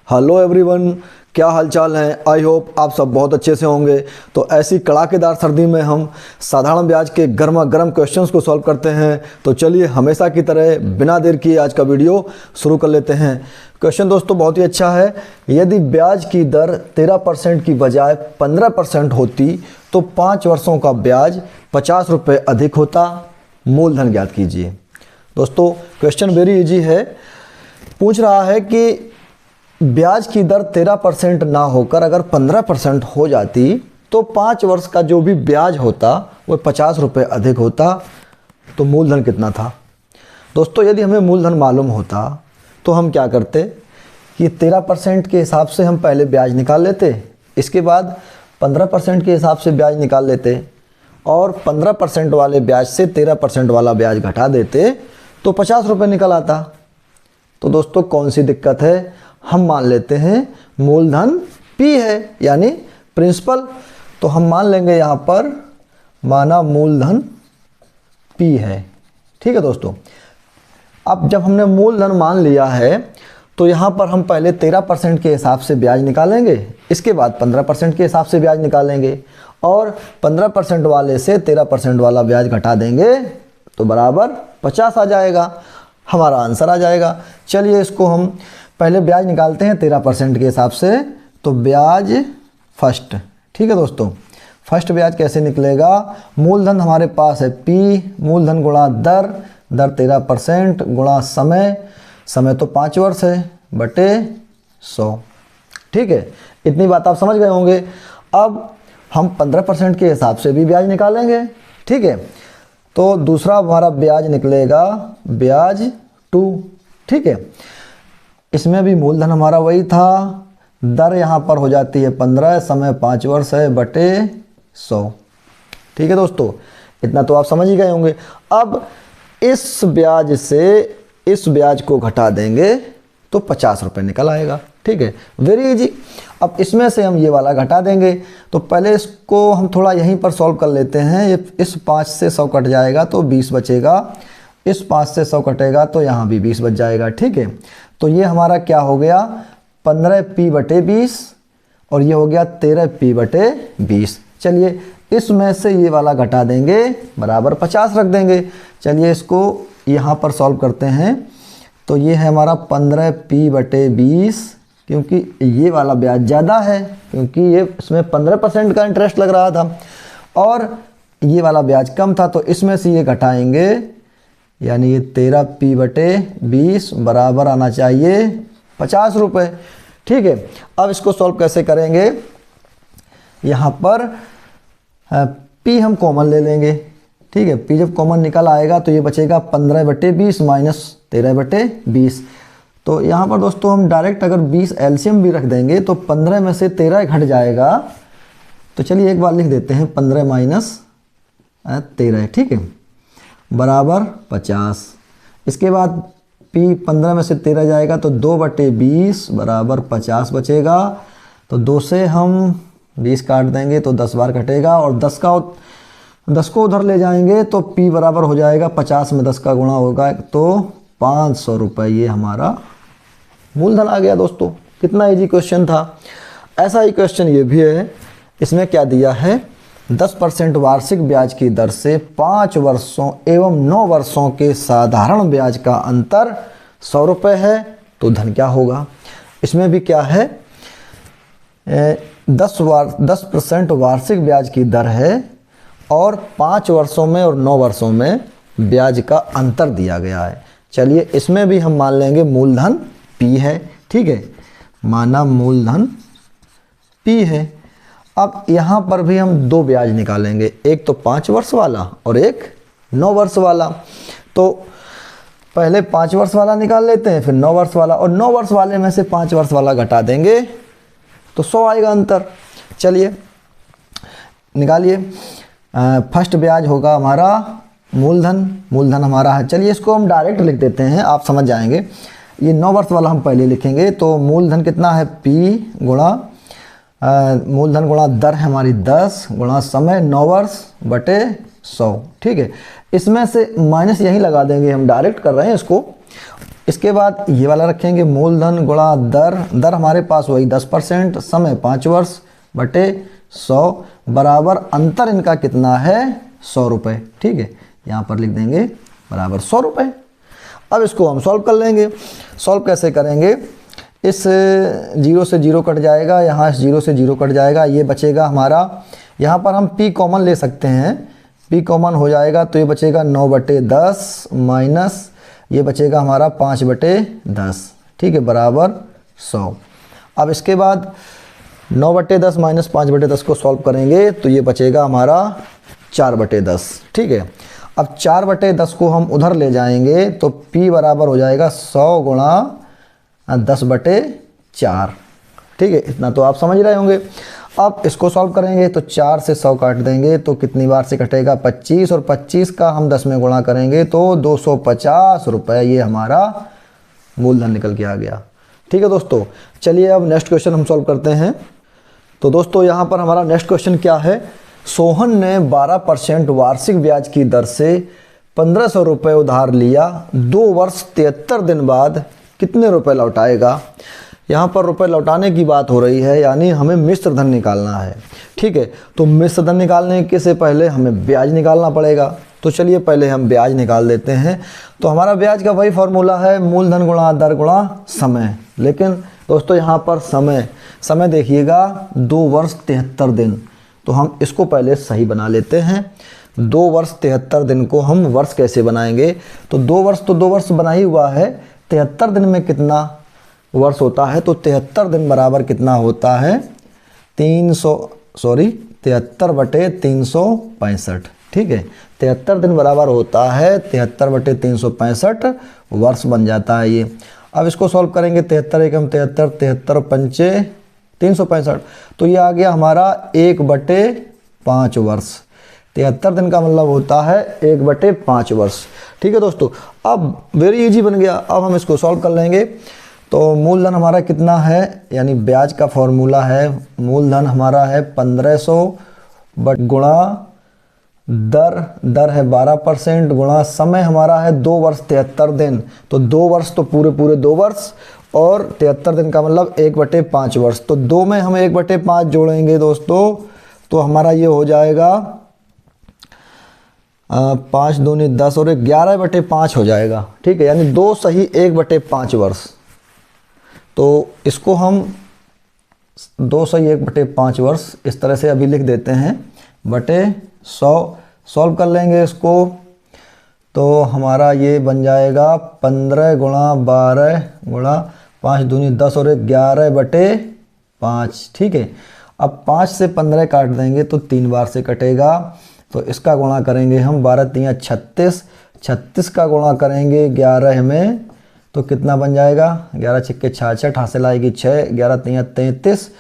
Hello everyone, क्या हालचाल है। आई होप आप सब बहुत अच्छे से होंगे। तो ऐसी कड़ाकेदार सर्दी में हम साधारण ब्याज के गर्मा गर्म क्वेश्चंस को सॉल्व करते हैं। तो चलिए हमेशा की तरह बिना देर किए आज का वीडियो शुरू कर लेते हैं। क्वेश्चन दोस्तों बहुत ही अच्छा है। यदि ब्याज की दर 13% की बजाय 15% होती तो 5 वर्षों का ब्याज 50 रुपये अधिक होता। मूलधन ज्ञात कीजिए। दोस्तों क्वेश्चन वेरी इजी है। पूछ रहा है कि ब्याज की दर 13% ना होकर अगर 15% हो जाती तो 5 वर्ष का जो भी ब्याज होता वो 50 रुपये अधिक होता। तो मूलधन कितना था। दोस्तों यदि हमें मूलधन मालूम होता तो हम क्या करते कि 13% के हिसाब से हम पहले ब्याज निकाल लेते, इसके बाद 15% के हिसाब से ब्याज निकाल लेते और 15% वाले ब्याज से 13% वाला ब्याज घटा देते तो 50 रुपये निकल आता। तो दोस्तों कौन सी दिक्कत है। हम मान लेते हैं मूलधन P है यानी प्रिंसिपल। तो हम मान लेंगे यहाँ पर माना मूलधन P है। ठीक है दोस्तों। अब जब हमने मूलधन मान लिया है तो यहाँ पर हम पहले 13% के हिसाब से ब्याज निकालेंगे, इसके बाद 15% के हिसाब से ब्याज निकालेंगे और 15% वाले से 13% वाला ब्याज घटा देंगे तो बराबर 50 आ जाएगा। हमारा आंसर आ जाएगा। चलिए इसको हम पहले ब्याज निकालते हैं 13% के हिसाब से। तो ब्याज फर्स्ट, ठीक है दोस्तों, फर्स्ट ब्याज कैसे निकलेगा। मूलधन हमारे पास है P, मूलधन गुणा दर, दर 13% गुणा समय, समय तो 5 वर्ष है बटे 100। ठीक है, इतनी बात आप समझ गए होंगे। अब हम 15% के हिसाब से भी ब्याज निकालेंगे। ठीक है, तो दूसरा हमारा ब्याज निकलेगा ब्याज 2। ठीक है, इसमें भी मूलधन हमारा वही था, दर यहाँ पर हो जाती है 15, समय 5 वर्ष है बटे 100। ठीक है दोस्तों, इतना तो आप समझ ही गए होंगे। अब इस ब्याज से इस ब्याज को घटा देंगे तो 50 रुपये निकल आएगा। ठीक है, वेरी इजी। अब इसमें से हम ये वाला घटा देंगे। तो पहले इसको हम थोड़ा यहीं पर सॉल्व कर लेते हैं। ये इस 5 से 100 कट जाएगा तो 20 बचेगा, इस 5 से 100 कटेगा तो यहाँ भी 20 बच जाएगा। ठीक है, तो ये हमारा क्या हो गया 15P बटे 20 और ये हो गया 13P बटे 20। चलिए इसमें से ये वाला घटा देंगे बराबर 50 रख देंगे। चलिए इसको यहाँ पर सॉल्व करते हैं। तो ये है हमारा 15P बटे 20, क्योंकि ये वाला ब्याज ज़्यादा है क्योंकि ये इसमें 15% का इंटरेस्ट लग रहा था और ये वाला ब्याज कम था। तो इसमें से ये घटाएंगे यानी ये 13P बटे 20 बराबर आना चाहिए 50 रुपये। ठीक है, अब इसको सॉल्व कैसे करेंगे। यहाँ पर P हम कॉमन ले लेंगे। ठीक है, P जब कॉमन निकल आएगा तो ये बचेगा 15 बटे 20 माइनस 13 बटे 20। तो यहाँ पर दोस्तों हम डायरेक्ट अगर 20 एलसीएम भी रख देंगे तो 15 में से 13 घट जाएगा। तो चलिए एक बार लिख देते हैं 15 माइनस 13। ठीक है, बराबर 50। इसके बाद P 15 में से 13 जाएगा तो 2 बटे 20 बराबर 50 बचेगा। तो 2 से हम 20 काट देंगे तो 10 बार कटेगा और 10 को उधर ले जाएंगे तो P बराबर हो जाएगा 50 में 10 का गुणा होगा तो 500 रुपये। ये हमारा मूलधन आ गया। दोस्तों कितना इजी क्वेश्चन था। ऐसा ही क्वेश्चन ये भी है। इसमें क्या दिया है 10% वार्षिक ब्याज की दर से 5 वर्षों एवं 9 वर्षों के साधारण ब्याज का अंतर 100 रुपये है। तो धन क्या होगा। इसमें भी क्या है 10% वार्षिक ब्याज की दर है और 5 वर्षों में और 9 वर्षों में ब्याज का अंतर दिया गया है। चलिए इसमें भी हम मान लेंगे मूलधन P है। ठीक है, माना मूलधन P है। अब यहाँ पर भी हम 2 ब्याज निकालेंगे, एक तो 5 वर्ष वाला और एक 9 वर्ष वाला। तो पहले 5 वर्ष वाला निकाल लेते हैं फिर 9 वर्ष वाला और 9 वर्ष वाले में से 5 वर्ष वाला घटा देंगे तो 100 आएगा अंतर। चलिए निकालिए। फर्स्ट ब्याज होगा हमारा मूलधन हमारा है। चलिए इसको हम डायरेक्ट लिख देते हैं, आप समझ जाएंगे। ये 9 वर्ष वाला हम पहले लिखेंगे। तो मूलधन कितना है P गुणा मूलधन गुणा दर है हमारी 10 गुणा समय 9 वर्ष बटे 100। ठीक है, इसमें से माइनस यहीं लगा देंगे, हम डायरेक्ट कर रहे हैं इसको। इसके बाद ये वाला रखेंगे, मूलधन गुणा दर। दर हमारे पास वही 10%, समय 5 वर्ष बटे 100 बराबर अंतर इनका कितना है 100 रुपये। ठीक है, यहाँ पर लिख देंगे बराबर 100 रुपये। अब इसको हम सॉल्व कर लेंगे। सॉल्व कैसे करेंगे, इस 0 से 0 कट जाएगा, यहाँ इस 0 से 0 कट जाएगा, ये बचेगा हमारा। यहाँ पर हम p कॉमन ले सकते हैं, p कॉमन हो जाएगा तो ये बचेगा 9/10 माइनस ये बचेगा हमारा 5/10। ठीक है, बराबर 100। अब इसके बाद 9/10 माइनस 5/10 को सॉल्व करेंगे तो ये बचेगा हमारा 4/10। ठीक है, अब 4/10 को हम उधर ले जाएंगे तो p बराबर हो जाएगा 100 गुणा 10/4। ठीक है, इतना तो आप समझ रहे होंगे। अब इसको सॉल्व करेंगे तो 4 से 100 काट देंगे तो कितनी बार से कटेगा 25, और 25 का हम 10 में गुणा करेंगे तो 250 रुपये ये हमारा मूलधन निकल के आ गया। ठीक है दोस्तों, चलिए अब नेक्स्ट क्वेश्चन हम सॉल्व करते हैं। तो दोस्तों यहाँ पर हमारा नेक्स्ट क्वेश्चन क्या है, सोहन ने 12% वार्षिक ब्याज की दर से 1500 रुपये उधार लिया, 2 वर्ष 73 दिन बाद कितने रुपए लौटाएगा। यहाँ पर रुपए लौटाने की बात हो रही है, यानी हमें मिश्र धन निकालना है। ठीक है, तो मिश्र धन निकालने के से पहले हमें ब्याज निकालना पड़ेगा। तो चलिए पहले हम ब्याज निकाल देते हैं। तो हमारा ब्याज का वही फॉर्मूला है, मूलधन गुणा दर गुणा समय। लेकिन दोस्तों यहाँ पर समय देखिएगा 2 वर्ष 73 दिन, तो हम इसको पहले सही बना लेते हैं। 2 वर्ष 73 दिन को हम वर्ष कैसे बनाएंगे, तो 2 वर्ष बना ही हुआ है, 73 दिन में कितना वर्ष होता है, तो 73 दिन बराबर कितना होता है 73/365। ठीक है, 73 दिन बराबर होता है 73/365 वर्ष बन जाता है ये। अब इसको सॉल्व करेंगे, 73 एकम 73, 73 पंचे 365, तो ये आ गया हमारा 1/5 वर्ष। 73 दिन का मतलब होता है 1/5 वर्ष। ठीक है दोस्तों, अब वेरी इजी बन गया। अब हम इसको सॉल्व कर लेंगे। तो मूलधन हमारा कितना है, यानी ब्याज का फॉर्मूला है, मूलधन हमारा है 1500 गुणा दर है 12% गुणा समय हमारा है 2 वर्ष 73 दिन। तो 2 वर्ष तो पूरे 2 वर्ष, और 73 दिन का मतलब 1/5 वर्ष। तो 2 में हम 1/5 जोड़ेंगे दोस्तों, तो हमारा ये हो जाएगा 5 दूनी 10 और 11/5 हो जाएगा। ठीक है, यानी 2 सही 1/5 वर्ष। तो इसको हम 2 सही 1/5 वर्ष इस तरह से अभी लिख देते हैं बटे 100। सॉल्व कर लेंगे इसको तो हमारा ये बन जाएगा 15 गुणा 12 गुणा 5 दूनी 10 और 11/5। ठीक है, अब 5 से 15 काट देंगे तो 3 बार से कटेगा, तो इसका गुणा करेंगे हम 12 3 36, 36 का गुणा करेंगे 11 में तो कितना बन जाएगा 11 छक्के 66, हासिल आएगी 6, 11 3 33,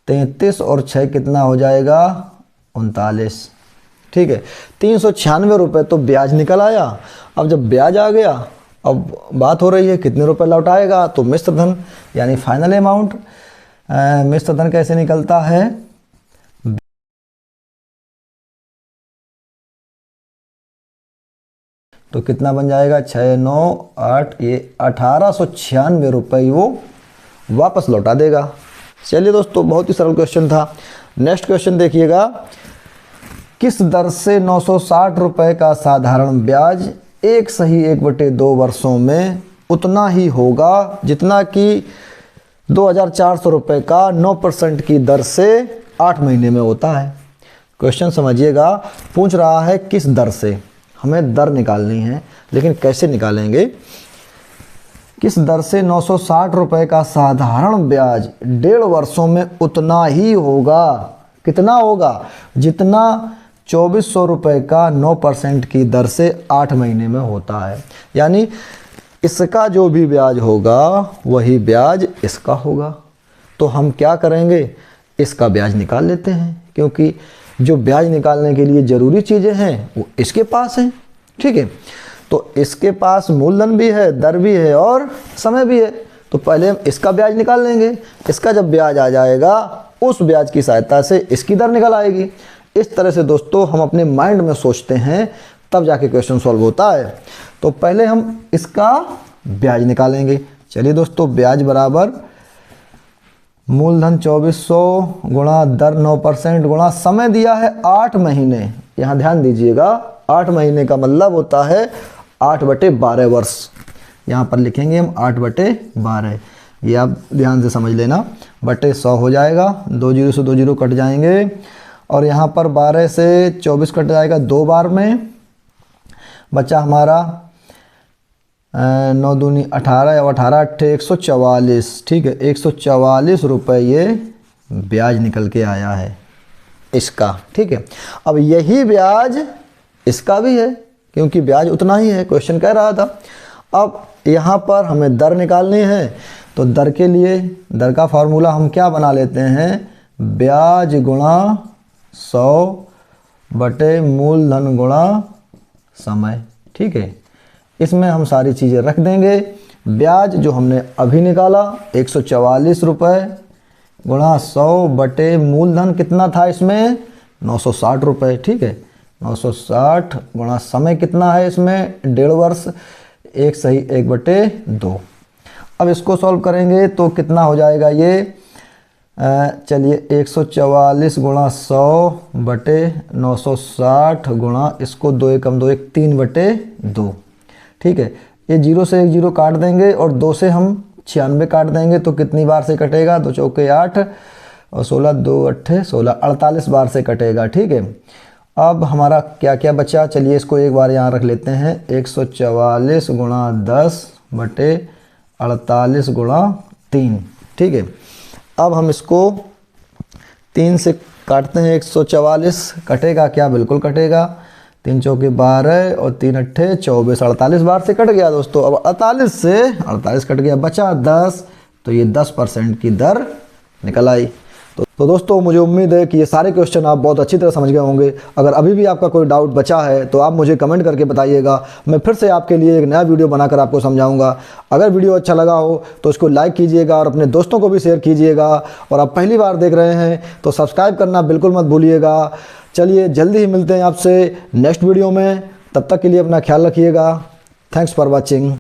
33 और 6 कितना हो जाएगा 39। ठीक है, 396 रुपये तो ब्याज निकल आया। अब जब ब्याज आ गया, अब बात हो रही है कितने रुपए लौटाएगा, तो मिश्र धन यानी फाइनल अमाउंट। मिश्र धन कैसे निकलता है, तो कितना बन जाएगा 6 9 8, ये 1896 रुपये वो वापस लौटा देगा। चलिए दोस्तों, बहुत ही सरल क्वेश्चन था। नेक्स्ट क्वेश्चन देखिएगा, किस दर से 960 रुपये का साधारण ब्याज एक सही 1/2 वर्षों में उतना ही होगा जितना कि 2400 रुपये का 9% की दर से 8 महीने में होता है। क्वेश्चन समझिएगा, पूछ रहा है किस दर से, हमें दर निकालनी है, लेकिन कैसे निकालेंगे। किस दर से 960 रुपये का साधारण ब्याज 1.5 वर्षों में उतना ही होगा, कितना होगा, जितना 2400 रुपये का 9% की दर से 8 महीने में होता है। यानी इसका जो भी ब्याज होगा वही ब्याज इसका होगा। तो हम क्या करेंगे, इसका ब्याज निकाल लेते हैं, क्योंकि जो ब्याज निकालने के लिए ज़रूरी चीज़ें हैं वो इसके पास हैं। ठीक है, तो इसके पास मूलधन भी है, दर भी है और समय भी है। तो पहले हम इसका ब्याज निकाल लेंगे। इसका जब ब्याज आ जाएगा, उस ब्याज की सहायता से इसकी दर निकल आएगी। इस तरह से दोस्तों हम अपने माइंड में सोचते हैं, तब जाके क्वेश्चन सॉल्व होता है। तो पहले हम इसका ब्याज निकालेंगे। चलिए दोस्तों, ब्याज बराबर मूलधन 2400 गुणा दर 9% गुणा समय दिया है 8 महीने। यहाँ ध्यान दीजिएगा, 8 महीने का मतलब होता है 8/12 वर्ष। यहाँ पर लिखेंगे हम 8/12, ये आप ध्यान से समझ लेना। बटे 100 हो जाएगा, 2 जीरो से 2 जीरो कट जाएंगे और यहाँ पर 12 से 24 कट जाएगा 2 बार में। बचा हमारा 9 दूनी 18 और 18 अट्ठे 144। ठीक है, 144 रुपये ये ब्याज निकल के आया है इसका। ठीक है, अब यही ब्याज इसका भी है क्योंकि ब्याज उतना ही है, क्वेश्चन कह रहा था। अब यहाँ पर हमें दर निकालनी है, तो दर के लिए दर का फार्मूला हम क्या बना लेते हैं, ब्याज गुणा 100 बटे मूलधन गुणा समय। ठीक है, इसमें हम सारी चीज़ें रख देंगे। ब्याज जो हमने अभी निकाला 144 रुपये गुणा 100 बटे मूलधन कितना था इसमें 960 रुपये। ठीक है, 960 गुणा समय कितना है इसमें 1.5 वर्ष, 1 सही 1/2। अब इसको सॉल्व करेंगे तो कितना हो जाएगा ये, चलिए 144 गुणा 100 बटे 960 गुणा इसको 2 एकम 2 1 3/2। ठीक है, ये 0 से 1 जीरो काट देंगे और 2 से हम 96 काट देंगे तो कितनी बार से कटेगा, 2 चौके 8 और 16 2 अट्ठे 16 48 बार से कटेगा। ठीक है, अब हमारा क्या क्या बचा, चलिए इसको एक बार यहाँ रख लेते हैं। 144 गुणा 10 बटे 48 गुणा 3। ठीक है, अब हम इसको 3 से काटते हैं। 144 कटेगा क्या, बिल्कुल कटेगा। 3 चौके 12 और 3 अट्ठे 24, 48 बार से कट गया दोस्तों। अब 48 से 48 कट गया, बचा 10, तो ये 10% की दर निकल आई। तो दोस्तों, मुझे उम्मीद है कि ये सारे क्वेश्चन आप बहुत अच्छी तरह समझ गए होंगे। अगर अभी भी आपका कोई डाउट बचा है तो आप मुझे कमेंट करके बताइएगा, मैं फिर से आपके लिए एक नया वीडियो बनाकर आपको समझाऊंगा। अगर वीडियो अच्छा लगा हो तो इसको लाइक कीजिएगा और अपने दोस्तों को भी शेयर कीजिएगा। और आप पहली बार देख रहे हैं तो सब्सक्राइब करना बिल्कुल मत भूलिएगा। चलिए, जल्दी ही मिलते हैं आपसे नेक्स्ट वीडियो में, तब तक के लिए अपना ख्याल रखिएगा। Thanks for watching.